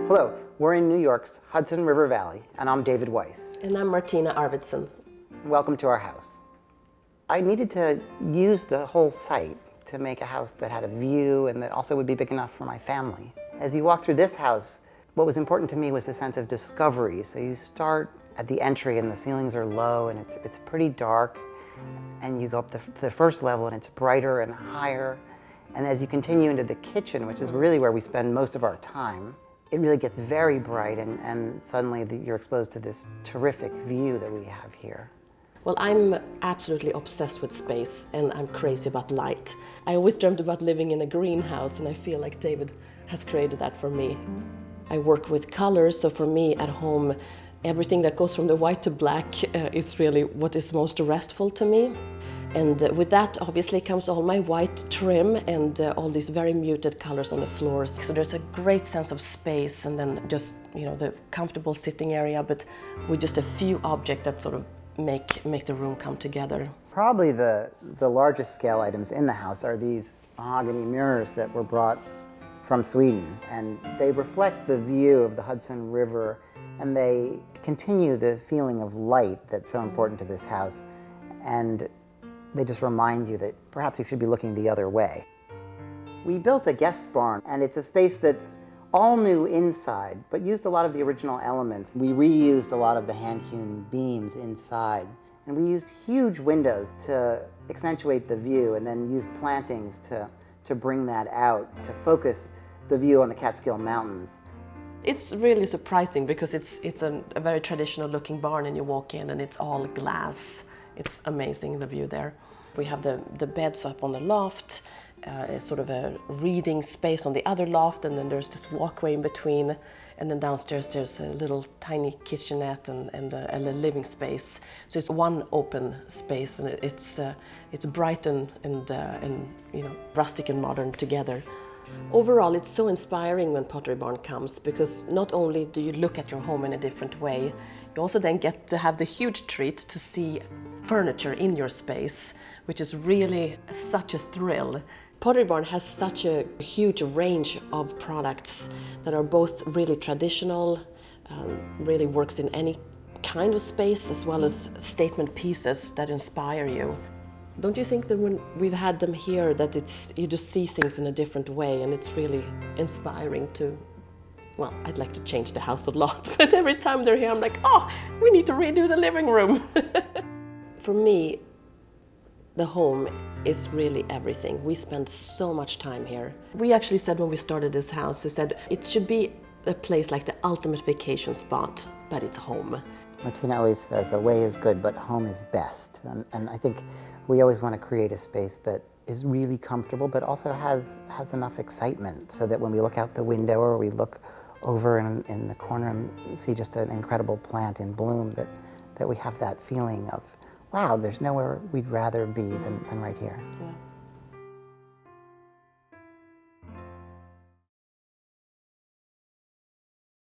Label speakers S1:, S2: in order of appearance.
S1: Hello, we're in New York's Hudson River Valley, and I'm David Weiss.
S2: And I'm Martina Arfwidson.
S1: Welcome to our house. I needed to use the whole site to make a house that had a view and that also would be big enough for my family. As you walk through this house, what was important to me was a sense of discovery. So you start at the entry and the ceilings are low and it's pretty dark, and you go up the first level and it's brighter and higher. And as you continue into the kitchen, which is really where we spend most of our time, it really gets very bright, and suddenly you're exposed to this terrific view that we have here.
S2: Well, I'm absolutely obsessed with space and I'm crazy about light. I always dreamt about living in a greenhouse, and I feel like David has created that for me. I work with colors, so for me at home, everything that goes from the white to black is really what is most restful to me. And with that obviously comes all my white trim and all these very muted colors on the floors. So there's a great sense of space, and then just, the comfortable sitting area, but with just a few objects that sort of make the room come together.
S1: Probably the largest scale items in the house are these mahogany mirrors that were brought from Sweden, and they reflect the view of the Hudson River, and they continue the feeling of light that's so important to this house, and they just remind you that perhaps you should be looking the other way. We built a guest barn, and it's a space that's all new inside, but used a lot of the original elements. We reused a lot of the hand-hewn beams inside, and we used huge windows to accentuate the view, and then used plantings to bring that out, to focus the view on the Catskill Mountains.
S2: It's really surprising because it's a very traditional looking barn, and you walk in and it's all glass. It's amazing, the view there. We have the beds up on the loft, sort of a reading space on the other loft, and then there's this walkway in between, and then downstairs there's a little tiny kitchenette and a living space. So it's one open space, and it's bright and rustic and modern together. Overall, it's so inspiring when Pottery Barn comes, because not only do you look at your home in a different way, you also then get to have the huge treat to see furniture in your space, which is really such a thrill. Pottery Barn has such a huge range of products that are both really traditional, really works in any kind of space, as well as statement pieces that inspire you. Don't you think that when we've had them here that you just see things in a different way, and it's really inspiring to, well, I'd like to change the house a lot, but every time they're here I'm like, oh, we need to redo the living room. For me, the home is really everything. We spend so much time here. We actually said when we started this house, we said it should be a place like the ultimate vacation spot, but it's home.
S1: Martina always says, a way is good, but home is best. And I think we always want to create a space that is really comfortable, but also has enough excitement, so that when we look out the window or we look over in the corner and see just an incredible plant in bloom, that we have that feeling of, wow, there's nowhere we'd rather be than right here.
S2: Yeah.